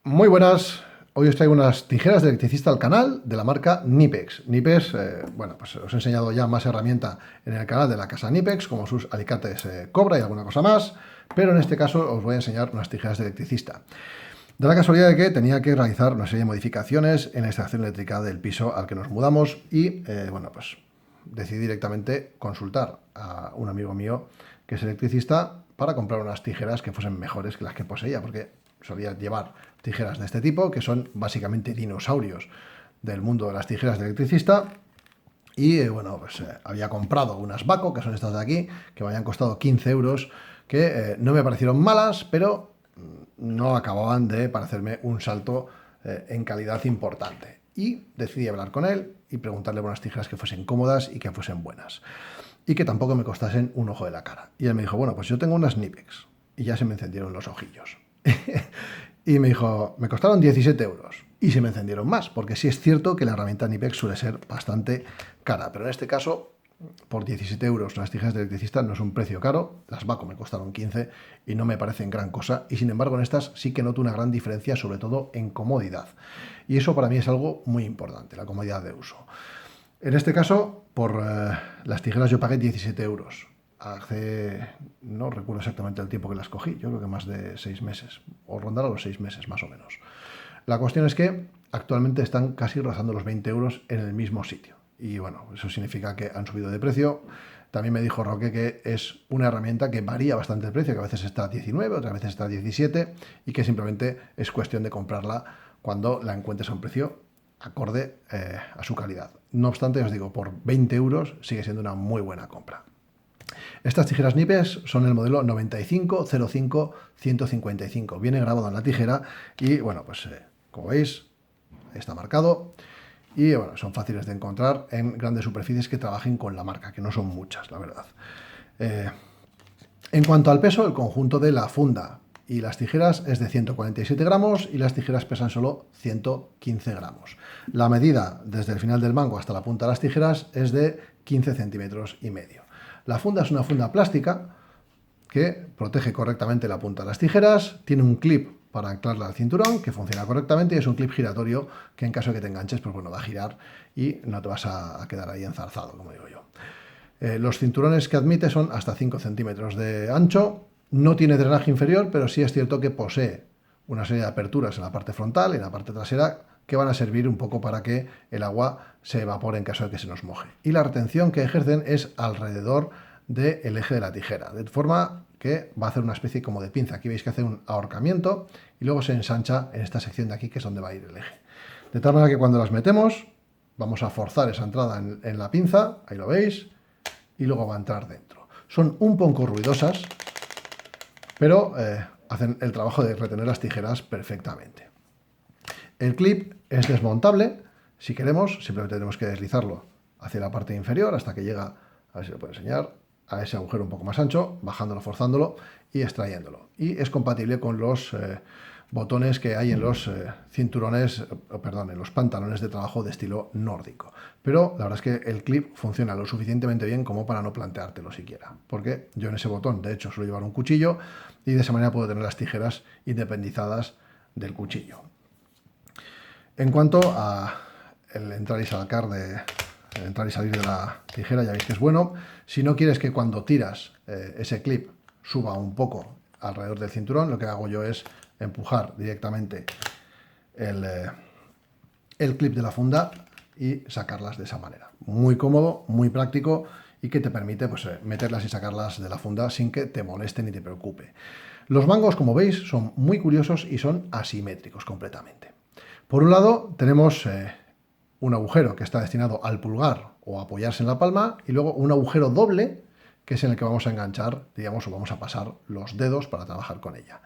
Muy buenas, hoy os traigo unas tijeras de electricista al canal de la marca Knipex. Knipex, bueno, pues os he enseñado ya más herramienta en el canal de la casa Knipex, como sus alicates Cobra y alguna cosa más, pero en este caso os voy a enseñar unas tijeras de electricista. Da la casualidad de que tenía que realizar una serie de modificaciones en la extracción eléctrica del piso al que nos mudamos y, bueno, pues decidí directamente consultar a un amigo mío que es electricista para comprar unas tijeras que fuesen mejores que las que poseía, porque solía llevar tijeras de este tipo, que son básicamente dinosaurios del mundo de las tijeras de electricista. Y bueno, pues había comprado unas Baco, que son estas de aquí, que me habían costado 15 euros, que no me parecieron malas, pero no acababan de parecerme un salto en calidad importante. Y decidí hablar con él y preguntarle por unas tijeras que fuesen cómodas y que fuesen buenas. Y que tampoco me costasen un ojo de la cara. Y él me dijo, bueno, pues yo tengo unas Knipex. Y ya se me encendieron los ojillos. Y me dijo, me costaron 17 euros. Y se me encendieron más, porque sí es cierto que la herramienta Knipex suele ser bastante cara. Pero en este caso, por 17 euros las tijeras de electricista no es un precio caro. Las Baco me costaron 15 y no me parecen gran cosa. Y sin embargo, en estas sí que noto una gran diferencia, sobre todo en comodidad. Y eso para mí es algo muy importante, la comodidad de uso. En este caso, por las tijeras yo pagué 17 euros. No recuerdo exactamente el tiempo que las cogí, yo creo que más de 6 meses, o rondar a los 6 meses más o menos. La cuestión es que actualmente están casi rozando los 20 euros en el mismo sitio. Y bueno, eso significa que han subido de precio. También me dijo Roque que es una herramienta que varía bastante el precio, que a veces está a 19, otras veces está a 17, y que simplemente es cuestión de comprarla cuando la encuentres a un precio acorde a su calidad. No obstante, os digo, por 20 euros sigue siendo una muy buena compra. Estas tijeras Knipex son el modelo 9505-155. Viene grabado en la tijera y, bueno, pues como veis, está marcado. Y, bueno, son fáciles de encontrar en grandes superficies que trabajen con la marca, que no son muchas, la verdad. En cuanto al peso, el conjunto de la funda y las tijeras es de 147 gramos y las tijeras pesan solo 115 gramos. La medida desde el final del mango hasta la punta de las tijeras es de 15 centímetros y medio. La funda es una funda plástica que protege correctamente la punta de las tijeras, tiene un clip para anclarla al cinturón que funciona correctamente y es un clip giratorio que en caso de que te enganches, pues bueno, va a girar y no te vas a quedar ahí enzarzado, como digo yo. Los cinturones que admite son hasta 5 centímetros de ancho, no tiene drenaje inferior, pero sí es cierto que posee una serie de aperturas en la parte frontal y en la parte trasera que van a servir un poco para que el agua se evapore en caso de que se nos moje. Y la retención que ejercen es alrededor del eje de la tijera, de forma que va a hacer una especie como de pinza. Aquí veis que hace un ahorcamiento y luego se ensancha en esta sección de aquí, que es donde va a ir el eje. De tal manera que cuando las metemos, vamos a forzar esa entrada en la pinza, ahí lo veis, y luego va a entrar dentro. Son un poco ruidosas, pero hacen el trabajo de retener las tijeras perfectamente. El clip es desmontable. Si queremos, simplemente tenemos que deslizarlo hacia la parte inferior hasta que llega, a ver si lo puedo enseñar, a ese agujero un poco más ancho, bajándolo, forzándolo y extrayéndolo. Y es compatible con los botones que hay en los cinturones, perdón, en los pantalones de trabajo de estilo nórdico. Pero la verdad es que el clip funciona lo suficientemente bien como para no planteártelo siquiera. Porque yo en ese botón, de hecho, suelo llevar un cuchillo y de esa manera puedo tener las tijeras independizadas del cuchillo. En cuanto a el entrar y salir de la tijera, ya veis que es bueno. Si no quieres que cuando tiras ese clip suba un poco alrededor del cinturón, lo que hago yo es empujar directamente el clip de la funda y sacarlas de esa manera. Muy cómodo, muy práctico y que te permite pues, meterlas y sacarlas de la funda sin que te moleste ni te preocupe. Los mangos, como veis, son muy curiosos y son asimétricos completamente. Por un lado tenemos un agujero que está destinado al pulgar o a apoyarse en la palma y luego un agujero doble que es en el que vamos a enganchar, digamos, o vamos a pasar los dedos para trabajar con ella.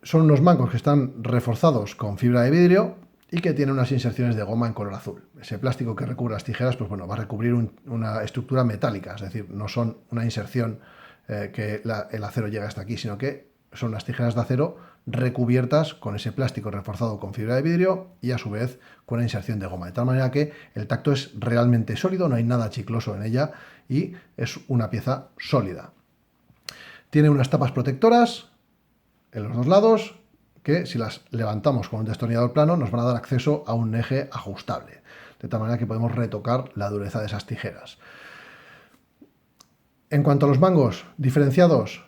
Son unos mangos que están reforzados con fibra de vidrio y que tienen unas inserciones de goma en color azul. Ese plástico que recubre las tijeras, pues bueno, va a recubrir una estructura metálica, es decir, no son una inserción que el acero llega hasta aquí, sino que son unas tijeras de acero recubiertas con ese plástico reforzado con fibra de vidrio y a su vez con una inserción de goma, de tal manera que el tacto es realmente sólido, no hay nada chicloso en ella y es una pieza sólida. Tiene unas tapas protectoras en los dos lados que si las levantamos con un destornillador plano nos van a dar acceso a un eje ajustable, de tal manera que podemos retocar la dureza de esas tijeras. En cuanto a los mangos diferenciados,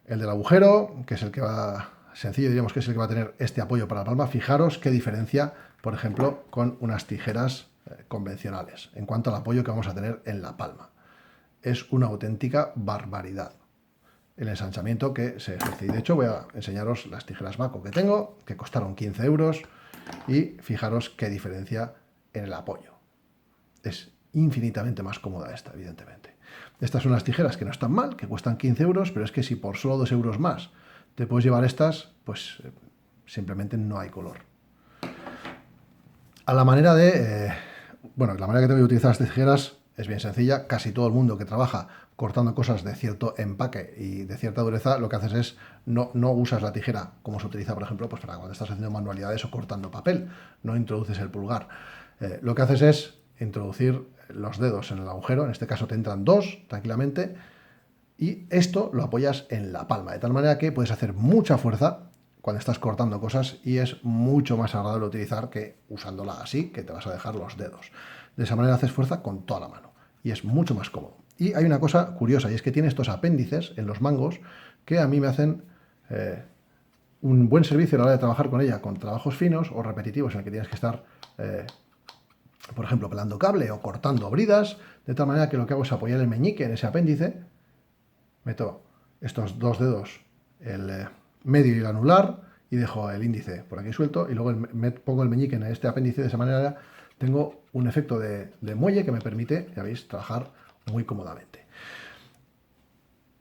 el del agujero, que es el que va, sencillo diríamos que es el que va a tener este apoyo para la palma, fijaros qué diferencia, por ejemplo, con unas tijeras convencionales, en cuanto al apoyo que vamos a tener en la palma. Es una auténtica barbaridad el ensanchamiento que se ejerce. Y de hecho voy a enseñaros las tijeras Mako que tengo, que costaron 15 euros, y fijaros qué diferencia en el apoyo. Es infinitamente más cómoda esta, evidentemente. Estas son las tijeras que no están mal, que cuestan 15 euros, pero es que si por solo 2 euros más te puedes llevar estas, pues simplemente no hay color. A la manera de... bueno, la manera que tengo de utilizar estas tijeras es bien sencilla. Casi todo el mundo que trabaja cortando cosas de cierto empaque y de cierta dureza, lo que haces es no usas la tijera como se utiliza, por ejemplo, pues para cuando estás haciendo manualidades o cortando papel. No introduces el pulgar. Lo que haces es introducir los dedos en el agujero. En este caso te entran 2 tranquilamente. Y esto lo apoyas en la palma, de tal manera que puedes hacer mucha fuerza cuando estás cortando cosas y es mucho más agradable utilizar que usándola así, que te vas a dejar los dedos. De esa manera haces fuerza con toda la mano y es mucho más cómodo. Y hay una cosa curiosa, y es que tiene estos apéndices en los mangos que a mí me hacen un buen servicio a la hora de trabajar con ella, con trabajos finos o repetitivos en el que tienes que estar, por ejemplo, pelando cable o cortando bridas, de tal manera que lo que hago es apoyar el meñique en ese apéndice, meto estos 2 dedos, el medio y el anular, y dejo el índice por aquí suelto, y luego pongo el meñique en este apéndice. De esa manera tengo un efecto de muelle que me permite, ya veis, trabajar muy cómodamente.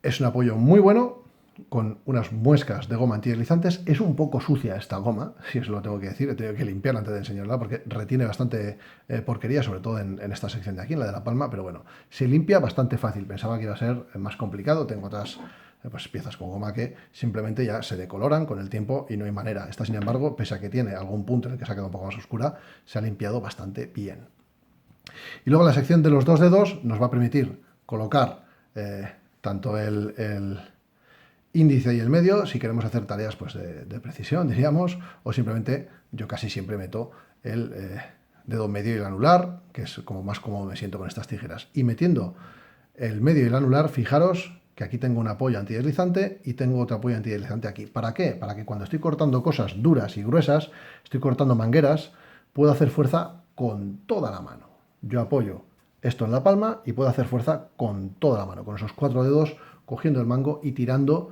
Es un apoyo muy bueno, con unas muescas de goma antideslizantes. Es un poco sucia esta goma, si eso lo tengo que decir, he tenido que limpiarla antes de enseñarla porque retiene bastante porquería, sobre todo en esta sección de aquí, en la de la palma, pero bueno, se limpia bastante fácil. Pensaba que iba a ser más complicado. Tengo otras pues, piezas con goma que simplemente ya se decoloran con el tiempo y no hay manera. Esta, sin embargo, pese a que tiene algún punto en el que se ha quedado un poco más oscura, se ha limpiado bastante bien. Y luego la sección de los 2 dedos nos va a permitir colocar tanto el índice y el medio, si queremos hacer tareas pues, de precisión, diríamos, o simplemente yo casi siempre meto el dedo medio y el anular, que es como más cómodo me siento con estas tijeras. Y metiendo el medio y el anular, fijaros que aquí tengo un apoyo antideslizante y tengo otro apoyo antideslizante aquí. ¿Para qué? Para que cuando estoy cortando cosas duras y gruesas, estoy cortando mangueras, puedo hacer fuerza con toda la mano. Yo apoyo esto en la palma y puedo hacer fuerza con toda la mano, con esos 4 dedos, cogiendo el mango y tirando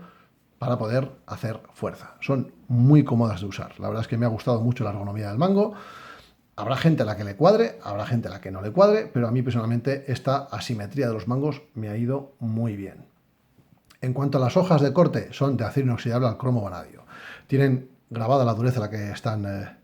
para poder hacer fuerza. Son muy cómodas de usar. La verdad es que me ha gustado mucho la ergonomía del mango. Habrá gente a la que le cuadre, habrá gente a la que no le cuadre, pero a mí personalmente esta asimetría de los mangos me ha ido muy bien. En cuanto a las hojas de corte, son de acero inoxidable al cromo vanadio. Tienen grabada la dureza a la que están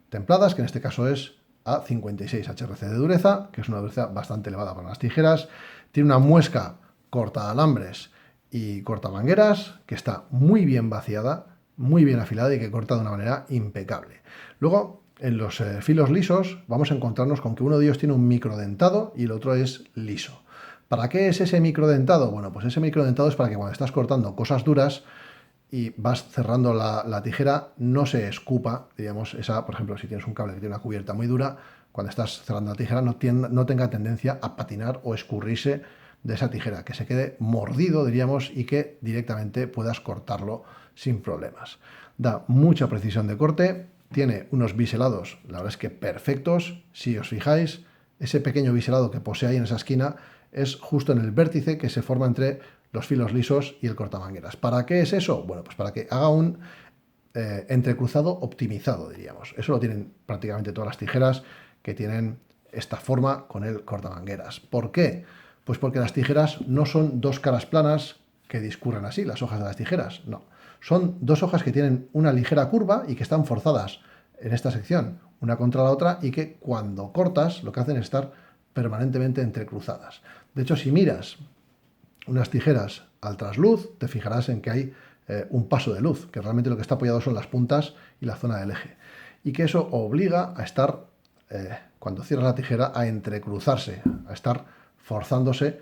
templadas, que en este caso es a 56 HRC de dureza, que es una dureza bastante elevada para las tijeras. Tiene una muesca corta alambres y corta mangueras, que está muy bien vaciada, muy bien afilada y que corta de una manera impecable. Luego, en los filos lisos, vamos a encontrarnos con que uno de ellos tiene un microdentado y el otro es liso. ¿Para qué es ese microdentado? Bueno, pues ese microdentado es para que cuando estás cortando cosas duras y vas cerrando la tijera, no se escupa, digamos, esa, por ejemplo, si tienes un cable que tiene una cubierta muy dura, cuando estás cerrando la tijera no tenga tendencia a patinar o escurrirse de esa tijera, que se quede mordido, diríamos, y que directamente puedas cortarlo sin problemas. Da mucha precisión de corte, tiene unos biselados, la verdad es que perfectos. Si os fijáis, ese pequeño biselado que posee ahí en esa esquina es justo en el vértice que se forma entre los filos lisos y el cortamangueras. ¿Para qué es eso? Bueno, pues para que haga un entrecruzado optimizado, diríamos. Eso lo tienen prácticamente todas las tijeras que tienen esta forma con el cortamangueras. ¿Por qué? Pues porque las tijeras no son 2 caras planas que discurren así, las hojas de las tijeras, no. Son 2 hojas que tienen una ligera curva y que están forzadas en esta sección, una contra la otra, y que cuando cortas lo que hacen es estar permanentemente entrecruzadas. De hecho, si miras unas tijeras al trasluz, te fijarás en que hay un paso de luz, que realmente lo que está apoyado son las puntas y la zona del eje. Y que eso obliga a estar, cuando cierras la tijera, a entrecruzarse, a estar forzándose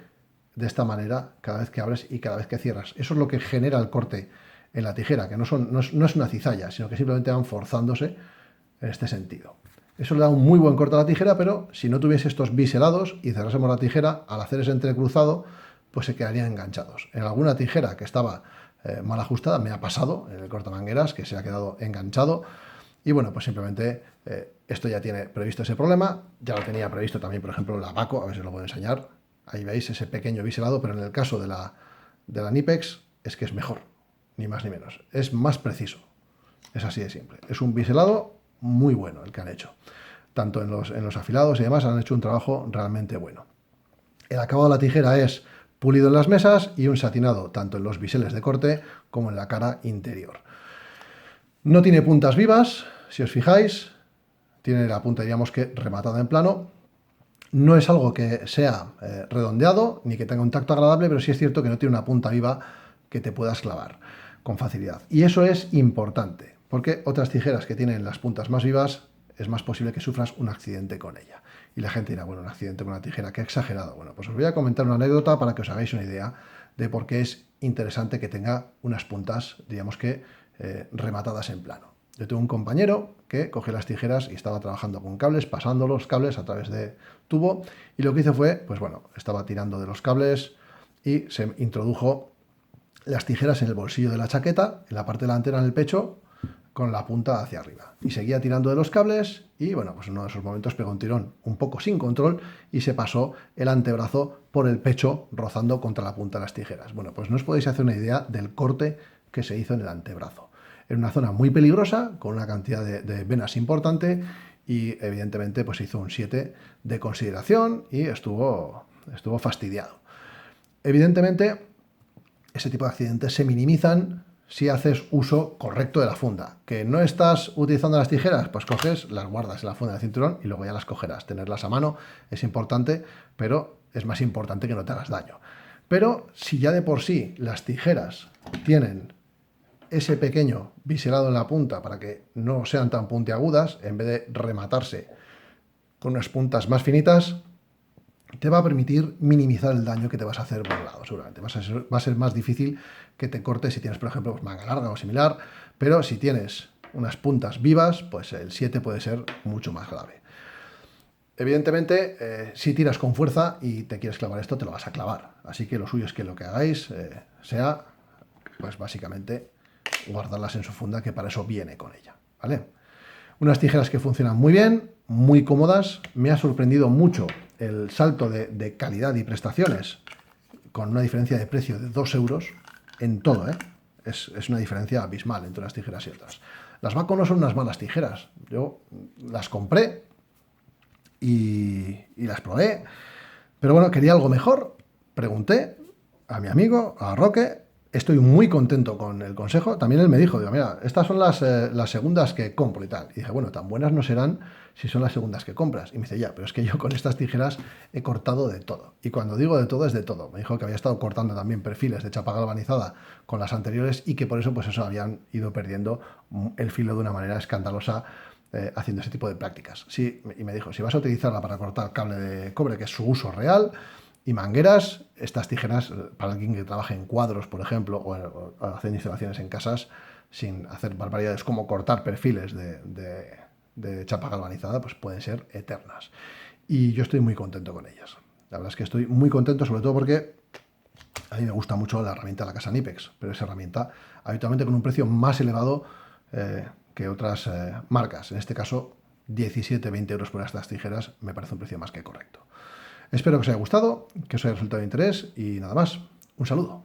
de esta manera cada vez que abres y cada vez que cierras. Eso es lo que genera el corte en la tijera, que no es una cizalla, sino que simplemente van forzándose en este sentido. Eso le da un muy buen corte a la tijera, pero si no tuviese estos biselados y cerrásemos la tijera, al hacer ese entrecruzado, pues se quedarían enganchados. En alguna tijera que estaba mal ajustada, me ha pasado en el cortamangueras, que se ha quedado enganchado, y bueno, pues simplemente esto ya tiene previsto ese problema. Ya lo tenía previsto también, por ejemplo, la Baco, a ver si os lo puedo enseñar. Ahí veis ese pequeño biselado, pero en el caso de la Knipex es que es mejor, ni más ni menos. Es más preciso, es así de simple. Es un biselado muy bueno el que han hecho. Tanto en los afilados y demás han hecho un trabajo realmente bueno. El acabado de la tijera es pulido en las mesas y un satinado tanto en los biseles de corte como en la cara interior. No tiene puntas vivas, si os fijáis, tiene la punta, diríamos que rematada en plano. No es algo que sea redondeado ni que tenga un tacto agradable, pero sí es cierto que no tiene una punta viva que te puedas clavar con facilidad. Y eso es importante, porque otras tijeras que tienen las puntas más vivas es más posible que sufras un accidente con ella. Y la gente dirá, bueno, un accidente con una tijera, qué exagerado. Bueno, pues os voy a comentar una anécdota para que os hagáis una idea de por qué es interesante que tenga unas puntas, digamos que, rematadas en plano. Yo tengo un compañero que cogió las tijeras y estaba trabajando con cables, pasando los cables a través de tubo, y lo que hizo fue, pues bueno, estaba tirando de los cables y se introdujo las tijeras en el bolsillo de la chaqueta, en la parte delantera en el pecho, con la punta hacia arriba. Y seguía tirando de los cables y, bueno, pues en uno de esos momentos pegó un tirón un poco sin control y se pasó el antebrazo por el pecho rozando contra la punta de las tijeras. Bueno, pues no os podéis hacer una idea del corte que se hizo en el antebrazo. En una zona muy peligrosa, con una cantidad de venas importante y, evidentemente, pues hizo un 7 de consideración y estuvo fastidiado. Evidentemente, ese tipo de accidentes se minimizan si haces uso correcto de la funda. ¿Que no estás utilizando las tijeras? Pues coges, las guardas en la funda del cinturón y luego ya las cogerás. Tenerlas a mano es importante, pero es más importante que no te hagas daño. Pero si ya de por sí las tijeras tienen ese pequeño biselado en la punta para que no sean tan puntiagudas, en vez de rematarse con unas puntas más finitas, te va a permitir minimizar el daño que te vas a hacer por un lado, seguramente. Va a ser más difícil que te cortes si tienes, por ejemplo, pues manga larga o similar, pero si tienes unas puntas vivas, pues el 7 puede ser mucho más grave. Evidentemente, si tiras con fuerza y te quieres clavar esto, te lo vas a clavar. Así que lo suyo es que lo que hagáis sea, pues básicamente, guardarlas en su funda, que para eso viene con ella, ¿vale? Unas tijeras que funcionan muy bien, muy cómodas. Me ha sorprendido mucho el salto de calidad y prestaciones, con una diferencia de precio de 2 euros en todo, ¿eh? Es una diferencia abismal entre unas tijeras y otras. Las Baco no son unas malas tijeras. Yo las compré y las probé, pero bueno, quería algo mejor. Pregunté a mi amigo, a Roque. Estoy muy contento con el consejo. También él me dijo, digo, mira, estas son las segundas que compro y tal. Y dije, bueno, tan buenas no serán si son las segundas que compras. Y me dice, ya, pero es que yo con estas tijeras he cortado de todo. Y cuando digo de todo, es de todo. Me dijo que había estado cortando también perfiles de chapa galvanizada con las anteriores y que por eso, pues eso, habían ido perdiendo el filo de una manera escandalosa haciendo ese tipo de prácticas. Sí, y me dijo, si vas a utilizarla para cortar cable de cobre, que es su uso real, y mangueras, estas tijeras, para alguien que trabaje en cuadros, por ejemplo, o hacer instalaciones en casas, sin hacer barbaridades como cortar perfiles de chapa galvanizada, pues pueden ser eternas. Y yo estoy muy contento con ellas. La verdad es que estoy muy contento, sobre todo porque a mí me gusta mucho la herramienta de la casa Knipex, pero esa herramienta habitualmente con un precio más elevado que otras marcas. En este caso, 17-20 euros por estas tijeras me parece un precio más que correcto. Espero que os haya gustado, que os haya resultado de interés y nada más. Un saludo.